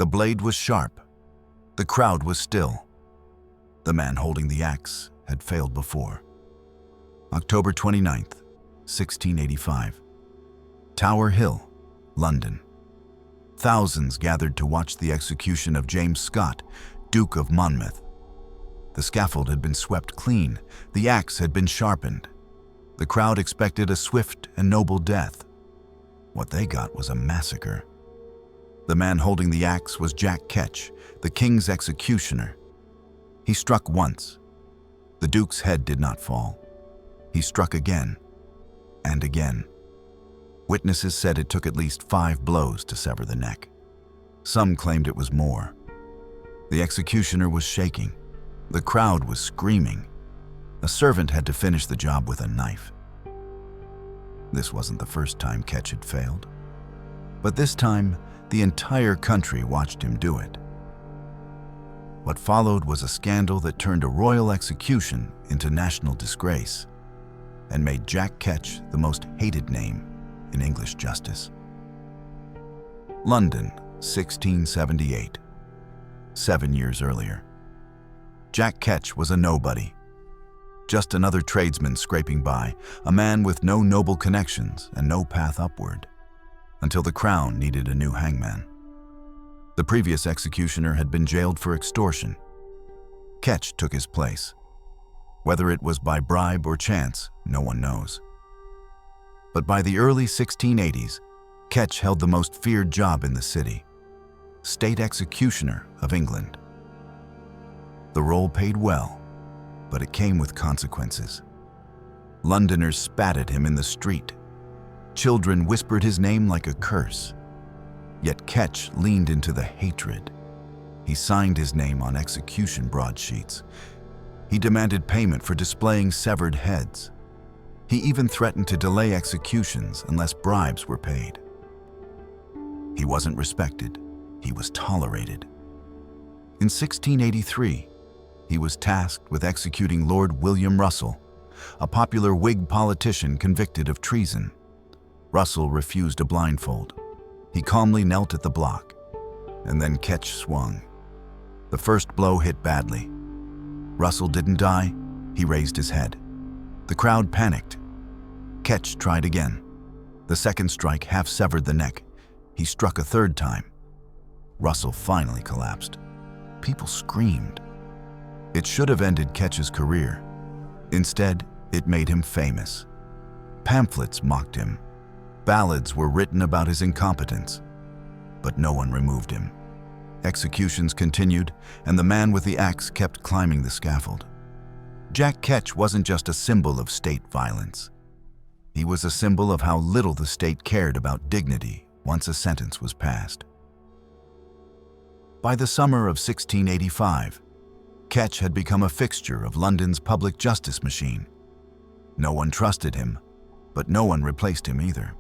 The blade was sharp. The crowd was still. The man holding the axe had failed before. October 29th, 1685. Tower Hill, London. Thousands gathered to watch the execution of James Scott, Duke of Monmouth. The scaffold had been swept clean. The axe had been sharpened. The crowd expected a swift and noble death. What they got was a massacre. The man holding the axe was Jack Ketch, the king's executioner. He struck once. The duke's head did not fall. He struck again and again. Witnesses said it took at least 5 blows to sever the neck. Some claimed it was more. The executioner was shaking. The crowd was screaming. A servant had to finish the job with a knife. This wasn't the first time Ketch had failed. But this time, the entire country watched him do it. What followed was a scandal that turned a royal execution into national disgrace and made Jack Ketch the most hated name in English justice. London, 1678. 7 years earlier. Jack Ketch was a nobody. Just another tradesman scraping by, a man with no noble connections and no path upward, until the crown needed a new hangman. The previous executioner had been jailed for extortion. Ketch took his place. Whether it was by bribe or chance, no one knows. But by the early 1680s, Ketch held the most feared job in the city, State Executioner of England. The role paid well, but it came with consequences. Londoners spat at him in the street. Children whispered his name like a curse. Yet Ketch leaned into the hatred. He signed his name on execution broadsheets. He demanded payment for displaying severed heads. He even threatened to delay executions unless bribes were paid. He wasn't respected. He was tolerated. In 1683, he was tasked with executing Lord William Russell, a popular Whig politician convicted of treason. Russell refused a blindfold. He calmly knelt at the block, and then Ketch swung. The first blow hit badly. Russell didn't die. He raised his head. The crowd panicked. Ketch tried again. The second strike half severed the neck. He struck a third time. Russell finally collapsed. People screamed. It should have ended Ketch's career. Instead, it made him famous. Pamphlets mocked him. Ballads were written about his incompetence. But no one removed him. Executions continued, and the man with the axe kept climbing the scaffold. Jack Ketch wasn't just a symbol of state violence. He was a symbol of how little the state cared about dignity once a sentence was passed. By the summer of 1685, Ketch had become a fixture of London's public justice machine. No one trusted him, but no one replaced him either.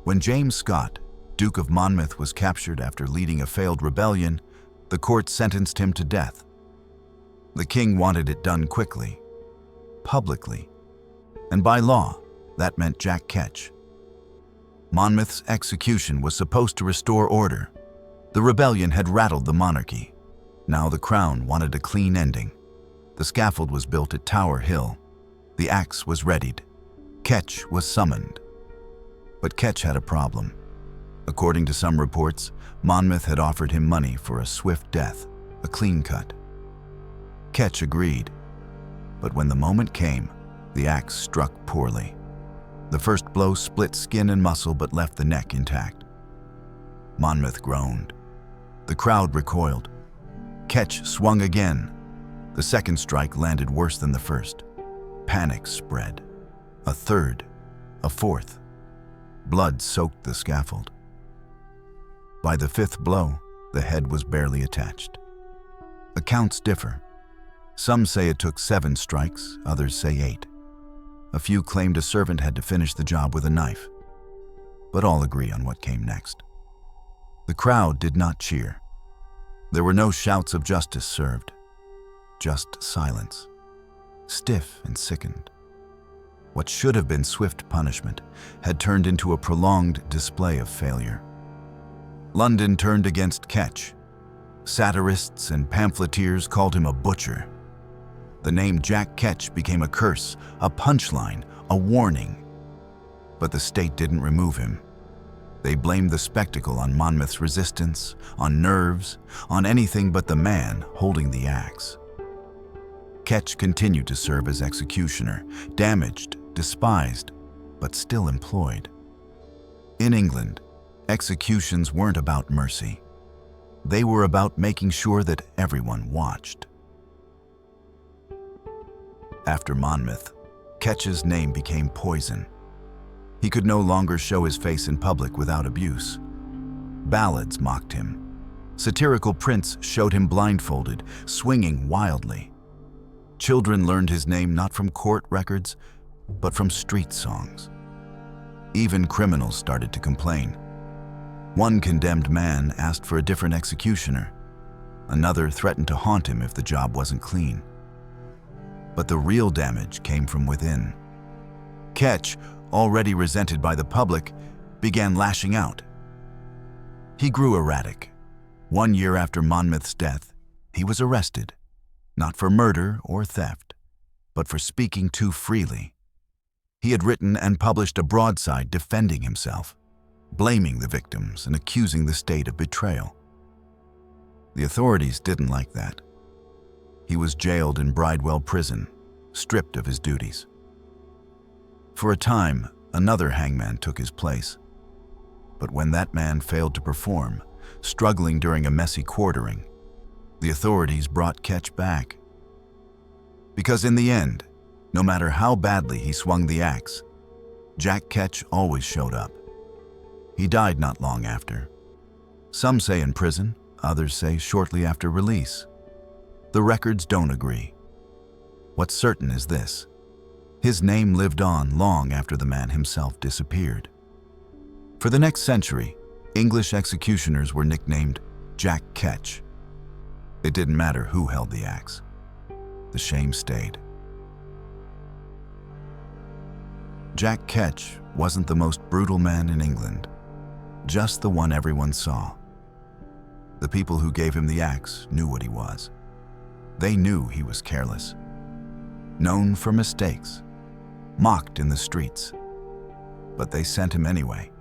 When James Scott, Duke of Monmouth, was captured after leading a failed rebellion, the court sentenced him to death. The king wanted it done quickly, publicly, and by law, that meant Jack Ketch. Monmouth's execution was supposed to restore order. The rebellion had rattled the monarchy. Now the crown wanted a clean ending. The scaffold was built at Tower Hill. The axe was readied. Ketch was summoned. But Ketch had a problem. According to some reports, Monmouth had offered him money for a swift death, a clean cut. Ketch agreed. But when the moment came, the axe struck poorly. The first blow split skin and muscle but left the neck intact. Monmouth groaned. The crowd recoiled. Ketch swung again. The second strike landed worse than the first. Panic spread. A third, a fourth. Blood soaked the scaffold. By the fifth blow, the head was barely attached. Accounts differ. Some say it took 7 strikes, others say 8. A few claimed a servant had to finish the job with a knife. But all agree on what came next. The crowd did not cheer. There were no shouts of justice served, just silence, stiff and sickened. What should have been swift punishment had turned into a prolonged display of failure. London turned against Ketch. Satirists and pamphleteers called him a butcher. The name Jack Ketch became a curse, a punchline, a warning. But the state didn't remove him. They blamed the spectacle on Monmouth's resistance, on nerves, on anything but the man holding the axe. Ketch continued to serve as executioner, damaged, despised, but still employed. In England, executions weren't about mercy. They were about making sure that everyone watched. After Monmouth, Ketch's name became poison. He could no longer show his face in public without abuse. Ballads mocked him. Satirical prints showed him blindfolded, swinging wildly. Children learned his name not from court records, but from street songs. Even criminals started to complain. One condemned man asked for a different executioner. Another threatened to haunt him if the job wasn't clean. But the real damage came from within. Ketch, already resented by the public, began lashing out. He grew erratic. 1 year after Monmouth's death, he was arrested, not for murder or theft, but for speaking too freely. He had written and published a broadside defending himself, blaming the victims and accusing the state of betrayal. The authorities didn't like that. He was jailed in Bridewell Prison, stripped of his duties. For a time, another hangman took his place. But when that man failed to perform, struggling during a messy quartering, the authorities brought Ketch back. Because in the end, no matter how badly he swung the axe, Jack Ketch always showed up. He died not long after. Some say in prison, others say shortly after release. The records don't agree. What's certain is this: his name lived on long after the man himself disappeared. For the next century, English executioners were nicknamed Jack Ketch. It didn't matter who held the axe. The shame stayed. Jack Ketch wasn't the most brutal man in England, just the one everyone saw. The people who gave him the axe knew what he was. They knew he was careless, known for mistakes, mocked in the streets. But they sent him anyway,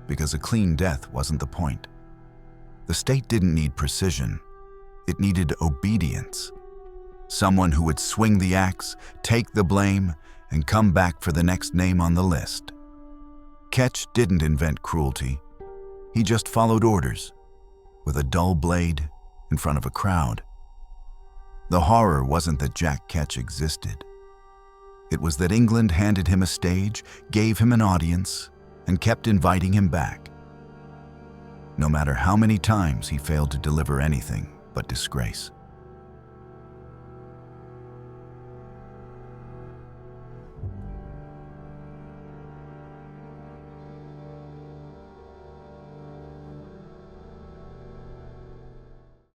because a clean death wasn't the point. The state didn't need precision. It needed obedience. Someone who would swing the axe, take the blame, and come back for the next name on the list. Ketch didn't invent cruelty. He just followed orders, with a dull blade in front of a crowd. The horror wasn't that Jack Ketch existed. It was that England handed him a stage, gave him an audience, and kept inviting him back. No matter how many times he failed to deliver anything but disgrace.